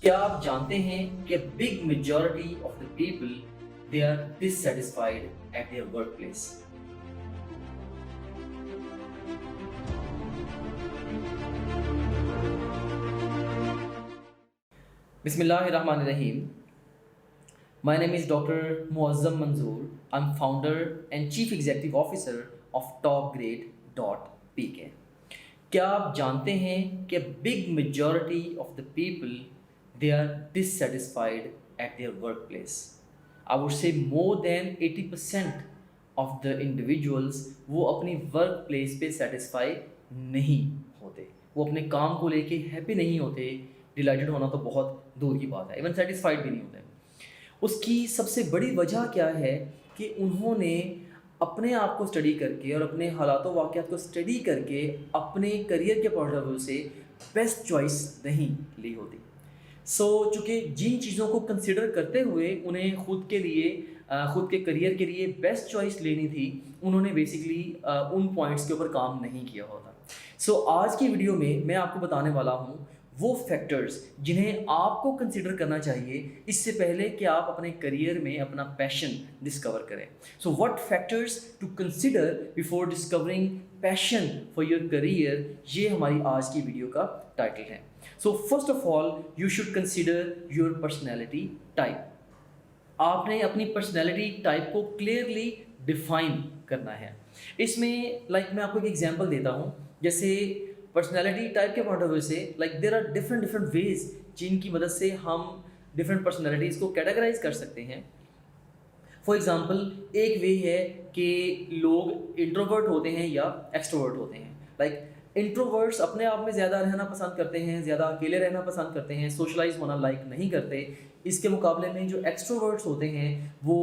क्या आप जानते हैं कि big majority of the people they are dissatisfied at their work place. बिस्मिल्लाहिर्रहमानिर्रहीम। My name is Dr. Muazzam Manzoor. I'm founder and chief executive officer of topgrade.pk. क्या आप जानते हैं कि big majority of the people they are dissatisfied at their work place. I would say more than 80% of the individuals वो अपनी work place पे satisfy नहीं होते, वो अपने काम को लेके हैप्पी नहीं होते। डिलाइटेड होना तो बहुत दूर की बात है, इवन सेटिस्फाइड भी नहीं होते। उसकी सबसे बड़ी वजह क्या है कि उन्होंने अपने आप को स्टडी करके और अपने हालातों वाक़यात को स्टडी करके अपने करियर के पॉइंट ऑफ व्यू से बेस्ट चॉइस नहीं ली होती। चूँकि जिन चीज़ों को कंसिडर करते हुए उन्हें खुद के लिए खुद के करियर के लिए बेस्ट चॉइस लेनी थी, उन्होंने बेसिकली उन पॉइंट्स के ऊपर काम नहीं किया होता। आज की वीडियो में मैं आपको बताने वाला हूँ वो फैक्टर्स जिन्हें आपको कंसिडर करना चाहिए इससे पहले कि आप अपने करियर में अपना पैशन डिस्कवर करें। What factors to consider before discovering passion for your career, ये हमारी आज की वीडियो का टाइटल है। First of all you should consider your personality type. आपने अपनी पर्सनैलिटी टाइप को क्लियरली डिफाइन करना है। इसमें मैं आपको एक एग्जांपल देता हूँ। जैसे पर्सनैलिटी टाइप के पॉइंट ऑफ व्यू से देयर आर डिफरेंट वेज जिनकी मदद से हम डिफरेंट पर्सनैलिटीज़ को कैटेगराइज कर सकते हैं। फॉर एग्जांपल, एक वे है कि लोग इंट्रोवर्ट होते हैं या एक्सट्रोवर्ट होते हैं। इंट्रोवर्ट्स अपने आप में ज़्यादा रहना पसंद करते हैं, ज़्यादा अकेले रहना पसंद करते हैं, सोशलाइज होना लाइक नहीं करते। इसके मुकाबले में जो एक्सट्रोवर्ट्स होते हैं वो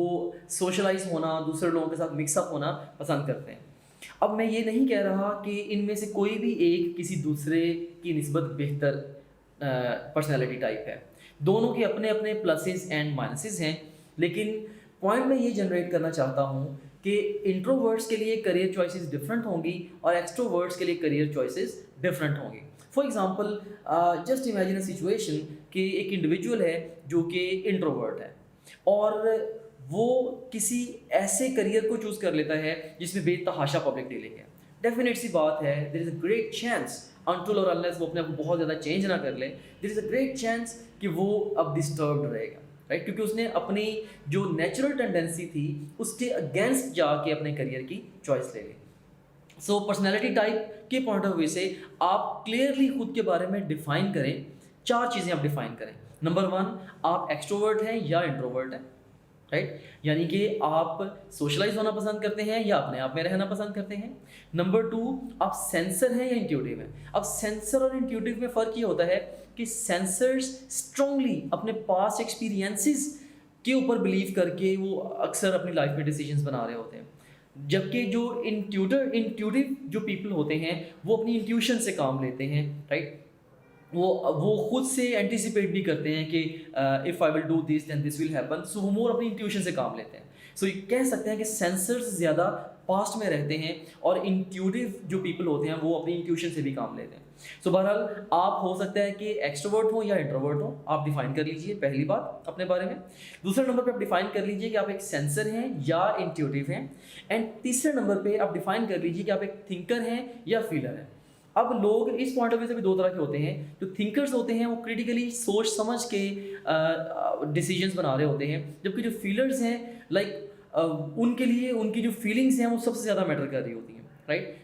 सोशलाइज होना, दूसरे लोगों के साथ मिक्सअप होना पसंद करते हैं। अब मैं ये नहीं कह रहा कि इनमें से कोई भी एक किसी दूसरे की निस्बत बेहतर पर्सनैलिटी टाइप है। दोनों के अपने अपने प्लसेस एंड माइनसेस हैं, लेकिन पॉइंट मैं ये जनरेट करना चाहता हूँ कि इंट्रोवर्ट्स के लिए करियर चॉइसेस डिफरेंट होंगी और एक्सट्रोवर्ट्स के लिए करियर चॉइसेस डिफरेंट होंगी। For example, just imagine a situation कि एक इंडिविजुअल है जो कि इंट्रोवर्ट है और वो किसी ऐसे करियर को चूज़ कर लेता है जिसमें बेतहाशा पब्लिक डीलिंग है। डेफिनेट सी बात है, there is a great chance until और अनलेस वो अपने आप को बहुत ज़्यादा चेंज ना कर ले, there is a great chance कि वो अब डिस्टर्ब्ड रहेगा, राइट? क्योंकि उसने अपनी जो नेचुरल टेंडेंसी थी उसके अगेंस्ट जाके अपने करियर की चॉइस ले ली। पर्सनैलिटी टाइप के पॉइंट ऑफ व्यू से आप क्लियरली खुद के बारे में डिफाइन करें। 4 चीज़ें आप डिफाइन करें। नंबर 1, आप एक्सट्रोवर्ट हैं या इंट्रोवर्ट हैं, राइट? यानी कि आप सोशलाइज होना पसंद करते हैं या अपने आप में रहना पसंद करते हैं। नंबर 2, आप सेंसर हैं या इंट्यूटिव हैं। अब सेंसर और इंट्यूटिव में फ़र्क ये होता है कि सेंसर्स स्ट्रांगली अपने पास्ट एक्सपीरियंसेस के ऊपर बिलीव करके वो अक्सर अपनी लाइफ में डिसीजंस बना रहे होते हैं, जबकि जो इंट्यूटिव जो पीपल होते हैं वो अपनी इंट्यूशन से काम लेते हैं, राइट? वो खुद से एंटिसिपेट भी करते हैं कि if I will do this then this will happen. वो मोर अपनी इंट्यूशन से काम लेते हैं। ये कह सकते हैं कि सेंसर्स ज़्यादा पास्ट में रहते हैं और इंट्यूटिव जो पीपल होते हैं वो अपनी इंट्यूशन से भी काम लेते हैं। बहरहाल आप हो सकता है कि एक्सट्रोवर्ट हो या इंट्रोवर्ट हो, आप डिफाइन कर लीजिए पहली बात अपने बारे में। दूसरे नंबर पे आप डिफाइन कर लीजिए कि आप एक सेंसर हैं या इंट्यूटिव हैं। एंड तीसरे नंबर पे आप डिफाइन कर लीजिए कि आप एक थिंकर हैं या फीलर हैं। अब लोग इस पॉइंट ऑफ व्यू से भी 2 तरह के होते हैं। जो थिंकर्स होते हैं वो क्रिटिकली सोच समझ के डिसीजंस बना रहे होते हैं, जबकि जो फीलर्स हैं उनके लिए उनकी जो फीलिंग्स हैं वो सबसे ज़्यादा मैटर कर रही होती हैं, राइट?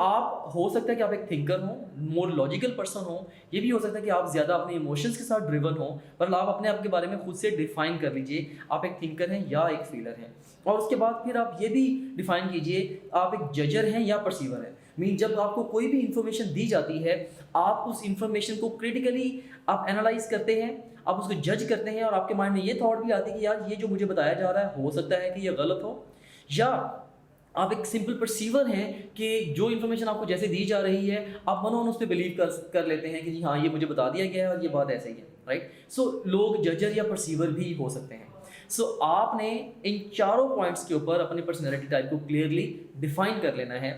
आप हो सकता है कि आप एक थिंकर हो, मोर लॉजिकल पर्सन हो। ये भी हो सकता है कि आप ज़्यादा अपने इमोशंस के साथ ड्रिवन हो, पर आप अपने आप के बारे में खुद से डिफाइन कर लीजिए आप एक थिंकर हैं या एक फीलर हैं। और उसके बाद फिर आप ये भी डिफाइन कीजिए आप एक जजर हैं या परसीवर हैं। जब आपको कोई भी इंफॉर्मेशन दी जाती है, आप उस इंफॉर्मेशन को क्रिटिकली आप एनालाइज करते हैं, आप उसको जज करते हैं और आपके माइंड में ये थॉट भी आती है कि यार ये जो मुझे बताया जा रहा है हो सकता है कि ये गलत हो। या आप एक सिंपल परसीवर हैं कि जो इन्फॉर्मेशन आपको जैसे दी जा रही है आप मनोन उस पर बिलीव कर लेते हैं कि जी हाँ ये मुझे बता दिया गया है और ये बात ऐसे ही है, राइट? लोग जजर या परसीवर भी हो सकते हैं। आपने इन चारों पॉइंट्स के ऊपर अपनी पर्सनैलिटी टाइप को क्लियरली डिफाइन कर लेना है।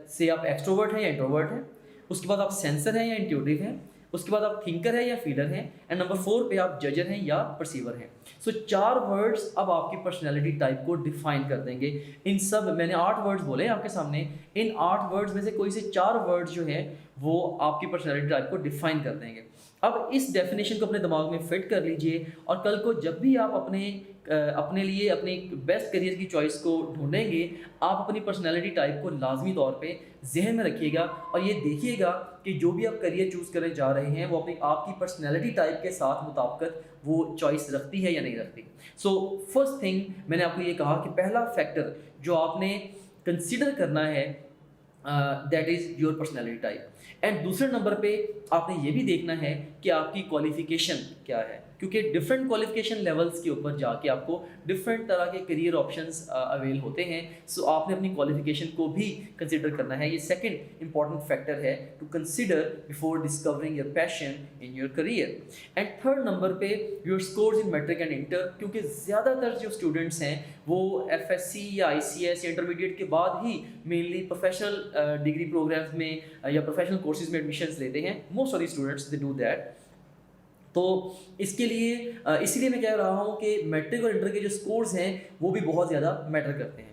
से आप एक्सट्रोवर्ट हैं या इंट्रोवर्ट हैं, उसके बाद आप सेंसर हैं या इंट्यूटिव हैं, उसके बाद आप थिंकर है या फीलर हैं, एंड नंबर 4 पे आप जजर हैं या परसीवर हैं। सो 4 वर्ड्स अब आपकी पर्सनैलिटी टाइप को डिफाइन कर देंगे। इन सब मैंने 8 वर्ड्स बोले हैं आपके सामने, इन 8 वर्ड्स में से कोई से 4 वर्ड्स जो है वो आपकी पर्सनैलिटी टाइप को डिफाइन कर देंगे। अब इस डेफिनेशन को अपने दिमाग में फिट कर लीजिए, और कल को जब भी आप अपने लिए अपनी बेस्ट करियर की चॉइस को ढूंढेंगे, आप अपनी पर्सनैलिटी टाइप को लाजमी तौर पे जहन में रखिएगा, और ये देखिएगा कि जो भी आप करियर चूज़ करने जा रहे हैं वो अपनी आपकी पर्सनैलिटी टाइप के साथ मुताबिकत वो चॉइस रखती है या नहीं रखती। सो फर्स्ट थिंग मैंने आपको ये कहा कि पहला फैक्टर जो आपने कंसिडर करना है that is your personality type. And दूसरे नंबर पे आपने ये भी देखना है कि आपकी क्वालिफिकेशन क्या है, क्योंकि डिफरेंट क्वालिफिकेशन लेवल्स के ऊपर जाके आपको डिफरेंट तरह के करियर ऑप्शंस अवेल होते हैं। सो आपने अपनी क्वालिफिकेशन को भी कंसिडर करना है। ये सेकंड इंपॉर्टेंट फैक्टर है to consider before discovering your passion in your career. And third number पे your scores in matric and inter, क्योंकि ज़्यादातर जो स्टूडेंट्स हैं वो FSC या ICS या इंटरमीडिएट के बाद ही मेनली प्रोफेशनल डिग्री प्रोग्राम्स में या प्रोफेशनल कोर्सेज में एडमिशन्स लेते हैं। Most of the students they do that. तो इसके लिए इसीलिए मैं कह रहा हूँ कि मैट्रिक और इंटर के जो स्कोर्स हैं वो भी बहुत ज़्यादा मैटर करते हैं।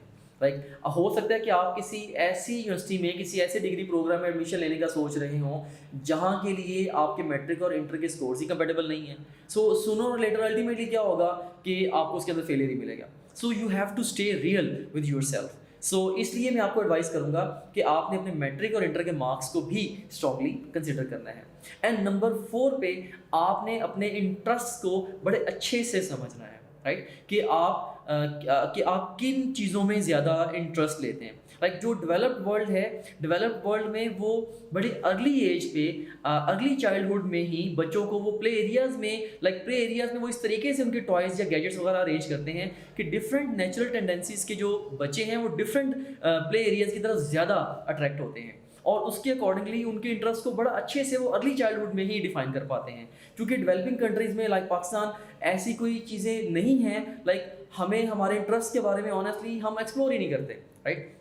हो सकता है कि आप किसी ऐसी यूनिवर्सिटी में किसी ऐसे डिग्री प्रोग्राम में एडमिशन लेने का सोच रहे हों जहाँ के लिए आपके मैट्रिक और इंटर के स्कोर्स ही कंपेटेबल नहीं है। So sooner or later ultimately क्या होगा कि आपको उसके अंदर फेलियर ही मिलेगा। So you have to stay real with yourself. सो इसलिए मैं आपको एडवाइस करूंगा कि आपने अपने मैट्रिक और इंटर के मार्क्स को भी स्ट्रांगली कंसिडर करना है। एंड नंबर 4 पे आपने अपने इंटरेस्ट को बड़े अच्छे से समझना है, राइट, कि आप किन चीज़ों में ज़्यादा इंटरेस्ट लेते हैं। जो डेवलप्ड वर्ल्ड है, डेवलप्ड वर्ल्ड में वो बड़ी अर्ली एज पे अर्ली चाइल्डहुड में ही बच्चों को वो प्ले एरियाज़ में वो इस तरीके से उनके टॉयज़ या गैजेट्स वगैरह अरेंज करते हैं कि डिफरेंट नेचुरल टेंडेंसीज़ के जो बच्चे हैं वो डिफरेंट प्ले एरियाज़ की तरफ ज़्यादा अट्रैक्ट होते हैं, और उसके अकॉर्डिंगली उनके इंटरेस्ट को बड़ा अच्छे से वो अर्ली चाइल्डहुड में ही डिफाइन कर पाते हैं। क्योंकि डेवलपिंग कंट्रीज़ में पाकिस्तान ऐसी कोई चीज़ें नहीं हैं, हमें हमारे इंटरेस्ट के बारे में ऑनेस्टली हम एक्सप्लोर ही नहीं करते, राइट,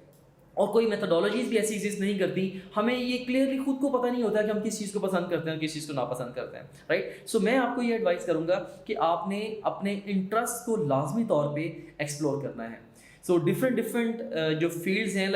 और कोई मेथोडोलॉजीज भी ऐसी एग्जिस्ट नहीं करती। हमें ये क्लियरली खुद को पता नहीं होता कि हम किस चीज़ को पसंद करते हैं, किस चीज़ को नापसंद करते हैं, राइट। सो मैं आपको ये एडवाइस करूँगा कि आपने अपने इंटरेस्ट को लाजमी तौर पे एक्सप्लोर करना है। सो डिफरेंट जो फील्ड्स हैं,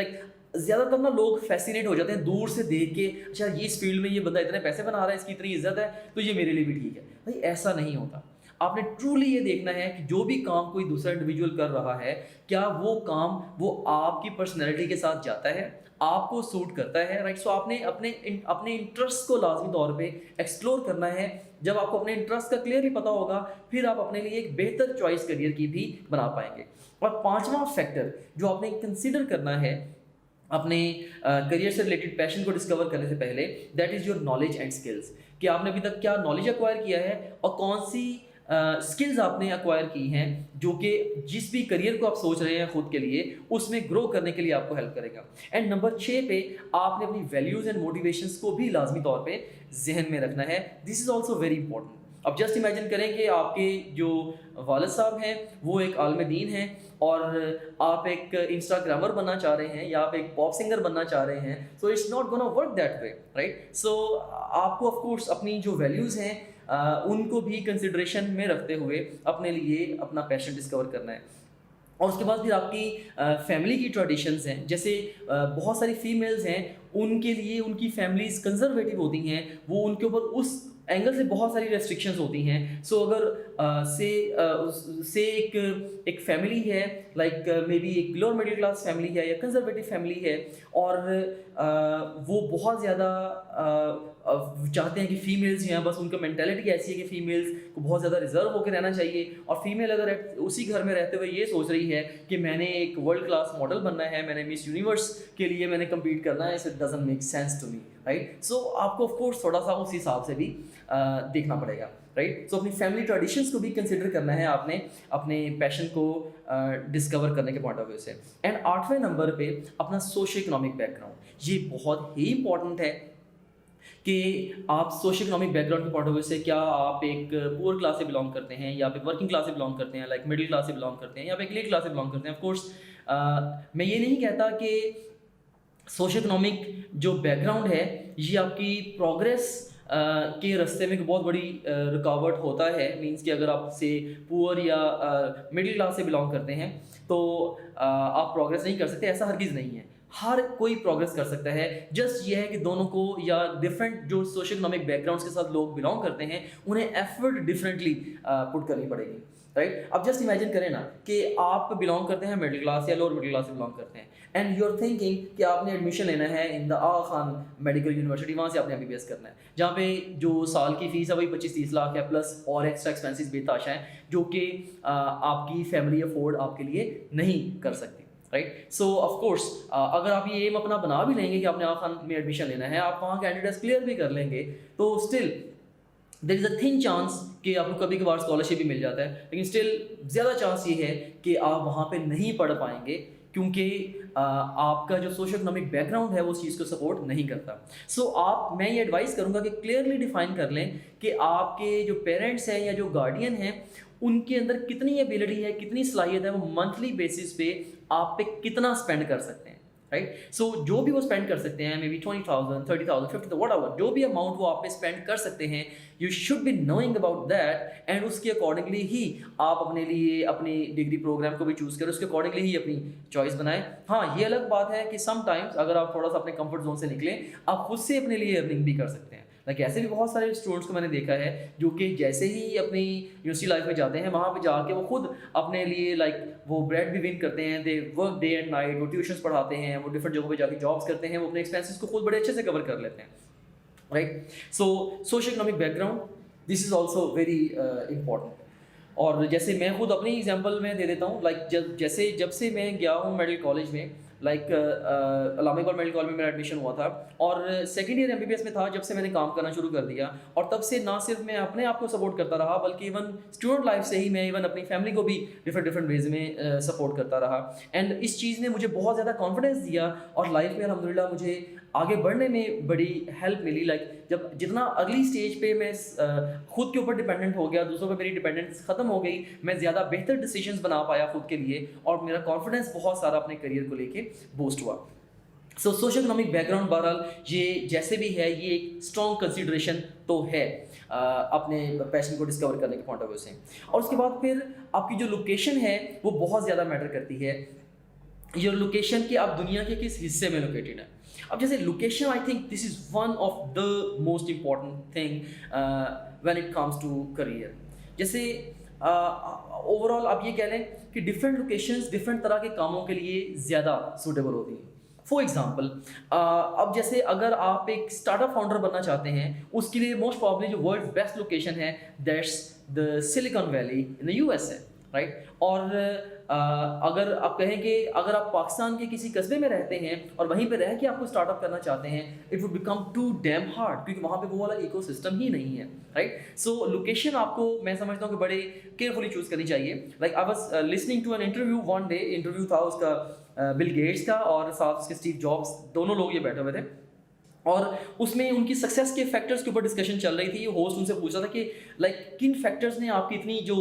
ज़्यादातर ना लोग फैसिनेट हो जाते हैं दूर से देख के, अच्छा ये इस फील्ड में ये बंदा इतने पैसे बना रहा है, इसकी इतनी इज्जत है, तो ये मेरे लिए भी ठीक है। भाई ऐसा नहीं होता। आपने ट्रूली ये देखना है कि जो भी काम कोई दूसरा इंडिविजुअल कर रहा है, क्या वो काम वो आपकी पर्सनैलिटी के साथ जाता है, आपको सूट करता है, राइट। सो आपने अपने इंटरेस्ट को लाजमी तौर पे एक्सप्लोर करना है। जब आपको अपने इंटरेस्ट का क्लियरली पता होगा, फिर आप अपने लिए एक बेहतर चॉइस करियर की भी बना पाएंगे। और 5वां फैक्टर जो आपने कंसिडर करना है अपने करियर से रिलेटेड पैशन को डिस्कवर करने से पहले, that is your knowledge and skills, कि आपने अभी तक क्या नॉलेज एक्वायर किया है और कौन सी स्किल्स आपने एक्वायर की हैं जो कि जिस भी करियर को आप सोच रहे हैं खुद के लिए, उसमें ग्रो करने के लिए आपको हेल्प करेगा। एंड नंबर 6 पे आपने अपनी वैल्यूज़ एंड मोटिवेशंस को भी लाजमी तौर पे जहन में रखना है। This is also very important. अब जस्ट इमेजिन करें कि आपके जो वालिद साहब हैं वो एक आलिम दीन हैं और आप एक इंस्टाग्रामर बनना चाह रहे हैं या आप एक पॉप सिंगर बनना चाह रहे हैं, so it's not gonna work that way, right. So आपको ऑफ कोर्स अपनी जो वैल्यूज़ हैं उनको भी कंसिडरेशन में रखते हुए अपने लिए अपना पैशन डिस्कवर करना है। और उसके बाद फिर आपकी फैमिली की ट्रेडिशंस हैं, जैसे बहुत सारी फीमेल्स हैं, उनके लिए उनकी फैमिलीज़ कंजर्वेटिव होती हैं, वो उनके ऊपर उस एंगल से बहुत सारी रेस्ट्रिक्शंस होती हैं। सो अगर से एक फैमिली है, मे बी एक लोअर मिडिल क्लास फैमिली है या कंजर्वेटिव फैमिली है, और वो बहुत ज़्यादा चाहते हैं कि फ़ीमेल्स जो हैं बस उनका मेंटालिटी ऐसी है कि फ़ीमेल्स को बहुत ज़्यादा रिजर्व होकर रहना चाहिए, और फीमेल अगर उसी घर में रहते हुए ये सोच रही है कि मैंने एक वर्ल्ड क्लास मॉडल बनना है, मैंने मिस यूनिवर्स के लिए मैंने कम्पीट करना है, it doesn't make sense to me, right. So आपको ऑफ कोर्स थोड़ा सा उस हिसाब से भी देखना पड़ेगा, राइट। सो अपनी फैमिली ट्रेडिशंस को भी कंसिडर करना है आपने अपने पैशन को डिस्कवर करने के पॉइंट ऑफ व्यू से। एंड 8वें नंबर पे अपना सोशो इकोनॉमिक बैकग्राउंड, ये बहुत ही इंपॉर्टेंट है कि आप सोशो इकोनॉमिक बैकग्राउंड के पॉइंट ऑफ व्यू से, क्या आप एक पुअर क्लास से बिलोंग करते हैं या आप एक वर्किंग क्लास से बिलोंग करते हैं, मिडिल क्लास से बिलोंग करते हैं या आप एक एलीट क्लास से बिलोंग करते हैं। ऑफ कोर्स मैं ये नहीं कहता कि सोशो इकोनॉमिक जो बैकग्राउंड है ये आपकी प्रोग्रेस के रास्ते में एक बहुत बड़ी रुकावट होता है। मींस कि अगर आप से पुअर या मिडिल क्लास से बिलोंग करते हैं तो आप प्रोग्रेस नहीं कर सकते, ऐसा हरगिज़ नहीं है। हर कोई प्रोग्रेस कर सकता है। जस्ट ये है कि दोनों को या डिफरेंट जो सोशल इकोनॉमिक बैकग्राउंड्स के साथ लोग बिलोंग करते हैं उन्हें एफर्ट डिफरेंटली पुट करनी पड़ेगी, राइट। अब जस्ट इमेजिन करें ना कि आप बिलोंग करते हैं मिडिल क्लास या लोअर मिडिल क्लास से बिलोंग करते हैं एंड यू आर थिंकिंग कि आपने एडमिशन लेना है in the Aga Khan medical university, वहाँ से आपने एमबीबीएस करना है, जहाँ पे जो साल की फीस है वही 25-30 लाख है, प्लस और एक्स्ट्रा एक्सपेंसेस बेताशा हैं जो कि आपकी फैमिली अफोर्ड आपके लिए नहीं कर सकती, राइट। सो ऑफ कोर्स अगर आप ये एम अपना बना भी लेंगे कि आपने आगा खान में एडमिशन लेना है, आप वहाँ कैंडिडेट्स क्लियर भी कर लेंगे, तो still there is a thin chance कि आपको कभी कभार स्कॉलरशिप भी मिल जाता है, लेकिन स्टिल ज़्यादा चांस ये है कि आप वहाँ पे नहीं पढ़ पाएंगे क्योंकि आपका जो सोशल इकोनॉमिक बैकग्राउंड है वो उस चीज़ को सपोर्ट नहीं करता। मैं ये एडवाइस करूँगा कि क्लियरली डिफाइन कर लें कि आपके जो पेरेंट्स हैं या जो गार्डियन हैं उनके अंदर कितनी एबिलिटी है, कितनी सलाहियत है, वो मंथली बेसिस पे आप पे कितना स्पेंड कर सकते हैं, राइट। सो जो भी वो स्पेंड कर सकते हैं, मे बी 20,000, 30,000, 50,000, वट एवर, जो भी अमाउंट वो आप पे स्पेंड कर सकते हैं, you should be knowing about that and उसके अकॉर्डिंगली ही आप अपने लिए अपनी डिग्री प्रोग्राम को भी चूज़ करें, उसके अकॉर्डिंगली ही अपनी चॉइस बनाएं। हाँ, ये अलग बात है कि समटाइम्स अगर आप थोड़ा सा अपने कंफर्ट जोन से निकलें, आप खुद से अपने लिए अर्निंग भी कर सकते हैं। लाइक ऐसे भी बहुत सारे स्टूडेंट्स को मैंने देखा है जो कि जैसे ही अपनी यूनिवर्सिटी लाइफ में जाते हैं वहाँ पे जाके वो खुद अपने लिए वो ब्रेड भी विन करते हैं, they work day and night, वो ट्यूशन्स पढ़ाते हैं, वो डिफरेंट जगहों पे जाके जॉब्स करते हैं, वो अपने एक्सपेंसेस को खुद बड़े अच्छे से कवर कर लेते हैं, right. So social economic background, this is also very important. और जैसे मैं खुद अपनी एग्जांपल में दे देता हूँ, जब से मैं गया हूँ मेडिकल कॉलेज में, अल्लामा इकबाल मेडिकल कॉलेज में मेरा एडमिशन हुआ था और सेकेंड ईयर एमबीबीएस में था जब से मैंने काम करना शुरू कर दिया, और तब से ना सिर्फ मैं अपने आप को सपोर्ट करता रहा बल्कि इवन स्टूडेंट लाइफ से ही मैं इवन अपनी फैमिली को भी डिफरेंट वेज में सपोर्ट करता रहा। एंड इस चीज़ ने मुझे बहुत ज़्यादा कॉन्फिडेंस दिया और लाइफ में अल्हम्दुलिल्लाह मुझे आगे बढ़ने में बड़ी हेल्प मिली। जब जितना अगली स्टेज पे मैं खुद के ऊपर डिपेंडेंट हो गया, दूसरों पे मेरी डिपेंडेंस ख़त्म हो गई, मैं ज़्यादा बेहतर डिसीजंस बना पाया खुद के लिए और मेरा कॉन्फिडेंस बहुत सारा अपने करियर को लेके बूस्ट हुआ। सो सोशल इकोनॉमिक बैकग्राउंड बहरहाल ये जैसे भी है ये एक स्ट्रॉन्ग कंसिडरेशन तो है अपने पैशन को डिस्कवर करने के पॉइंट ऑफ व्यू से। और उसके बाद फिर आपकी जो लोकेशन है वो बहुत ज़्यादा मैटर करती है। योर लोकेशन कि आप दुनिया के किस हिस्से में लोकेटेड है। अब जैसे location, I think this is one of the most important thing when it comes to career. जैसे ओवरऑल आप ये कह लें कि डिफरेंट लोकेशंस डिफरेंट तरह के कामों के लिए ज़्यादा सूटेबल होती हैं। फॉर एग्जाम्पल अब जैसे अगर आप एक स्टार्टअप फाउंडर बनना चाहते हैं, उसके लिए मोस्ट प्रॉब्ली जो वर्ल्ड बेस्ट लोकेशन है that's the silicon valley in the USA, right. और अगर आप कहें कि अगर आप पाकिस्तान के किसी कस्बे में रहते हैं और वहीं पे रह के आपको स्टार्टअप करना चाहते हैं, it would become too damn hard क्योंकि वहाँ पे वो वाला इकोसिस्टम ही नहीं है, राइट। सो लोकेशन आपको मैं समझता हूँ कि बड़े केयरफुली चूज़ करनी चाहिए। Like I was listening to an interview one day, interview था उसका बिल गेट्स का और साथ उसके स्टीव जॉब्स, दोनों लोग ये बैठे हुए थे और उसमें उनकी सक्सेस के फैक्टर्स के ऊपर डिस्कशन चल रही थी। होस्ट उनसे पूछ रहा था कि किन फैक्टर्स ने आपकी इतनी जो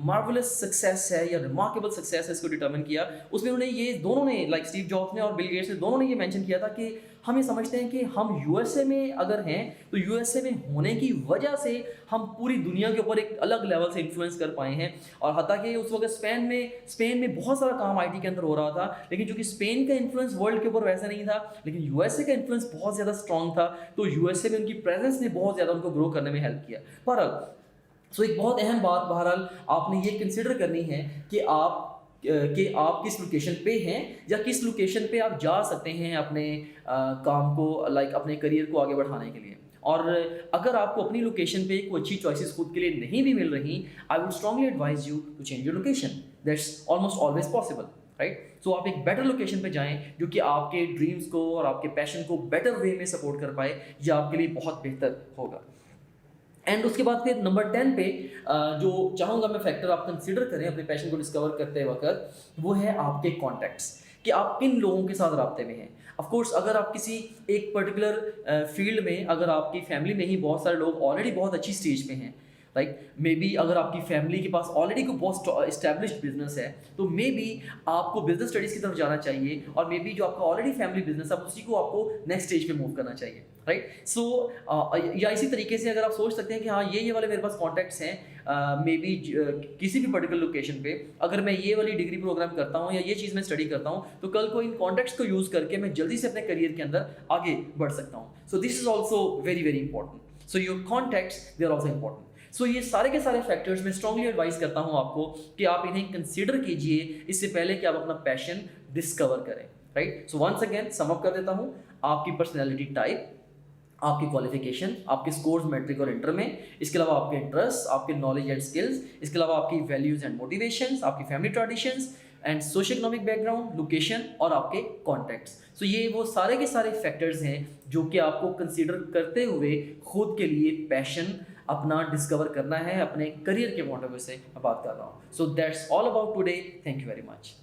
मार्वलस सक्सेस है या रिमार्केबल सक्सेस है इसको डिटरमिन किया। उसमें उन्होंने ये दोनों ने स्टीव जॉब्स ने और बिल गेट्स ने दोनों ने ये मेंशन किया था कि हम ये समझते हैं कि हम यूएसए में अगर हैं तो यूएसए में होने की वजह से हम पूरी दुनिया के ऊपर एक अलग लेवल से इन्फ्लुएंस कर पाए हैं। और हता कि उस वक्त स्पेन में बहुत सारा काम आईटी के अंदर हो रहा था, लेकिन चूंकि स्पेन का इन्फ्लुएंस वर्ल्ड के ऊपर वैसा नहीं था, लेकिन यूएसए का इन्फ्लुएंस बहुत ज़्यादा स्ट्रॉन्ग था, तो यूएसए में उनकी प्रेजेंस ने बहुत ज़्यादा उनको ग्रो करने में हेल्प किया। पर एक बहुत अहम बात बहरहाल आपने ये कंसिडर करनी है कि आप किस लोकेशन पे हैं या किस लोकेशन पे आप जा सकते हैं अपने काम को अपने करियर को आगे बढ़ाने के लिए। और अगर आपको अपनी लोकेशन पे कोई अच्छी चॉइसेस खुद के लिए नहीं भी मिल रही, I would strongly advise you to change your location, that's almost always possible, right. So आप एक बेटर लोकेशन पे जाएं जो कि आपके ड्रीम्स को और आपके पैशन को बेटर वे में सपोर्ट कर पाए, या आपके लिए बहुत बेहतर होगा। एंड उसके बाद फिर नंबर 10 पे जो चाहूँगा मैं फैक्टर आप कंसिडर करें अपने पैशन को डिस्कवर करते वक्त, वो है आपके कॉन्टैक्ट्स, कि आप किन लोगों के साथ राब्ते में हैं। ऑफ कोर्स अगर आप किसी एक पर्टिकुलर फील्ड में, अगर आपकी फैमिली में ही बहुत सारे लोग ऑलरेडी बहुत अच्छी स्टेज पे हैं, राइट। मे बी अगर आपकी फैमिली के पास ऑलरेडी कोई बहुत इस्टेब्लिश्ड बिजनेस है तो मे बी आपको बिजनेस स्टडीज़ की तरफ जाना चाहिए, और मे बी जो आपका ऑलरेडी फैमिली बिजनेस है उसी को आपको नेक्स्ट स्टेज पे मूव करना चाहिए, राइट। सो या इसी तरीके से अगर आप सोच सकते हैं कि हाँ ये वाले मेरे पास कॉन्टैक्ट्स हैं, मे बी किसी भी पर्टिकुलर लोकेशन पे अगर मैं ये वाली डिग्री प्रोग्राम करता हूँ या ये चीज़ मैं स्टडी करता हूँ तो कल को इन कॉन्टैक्ट्स को यूज़ करके मैं जल्दी से अपने करियर के अंदर आगे बढ़ सकता हूँ। So this is also very very important. So your contacts they are also important. So ये सारे के सारे फैक्टर्स मैं स्ट्रांगली एडवाइस करता हूँ आपको कि आप इन्हें कंसीडर कीजिए इससे पहले कि आप अपना पैशन डिस्कवर करें, right. So once again sum up कर देता हूँ, आपकी पर्सनैलिटी टाइप, आपकी क्वालिफिकेशन, आपके स्कोर्स मैट्रिक और इंटर में, इसके अलावा आपके इंटरेस्ट, आपके नॉलेज एंड स्किल्स, इसके अलावा आपकी वैल्यूज एंड मोटिवेशंस, आपकी family traditions and socio economic background, location और आपके कॉन्टैक्ट्स। सो ये वो सारे के सारे फैक्टर्स हैं जो कि आपको कंसीडर करते हुए खुद के लिए पैशन अपना डिस्कवर करना है, अपने करियर के पॉइंट ऑफ व्यू से मैं बात कर रहा हूँ। So that's all about today, thank you very much.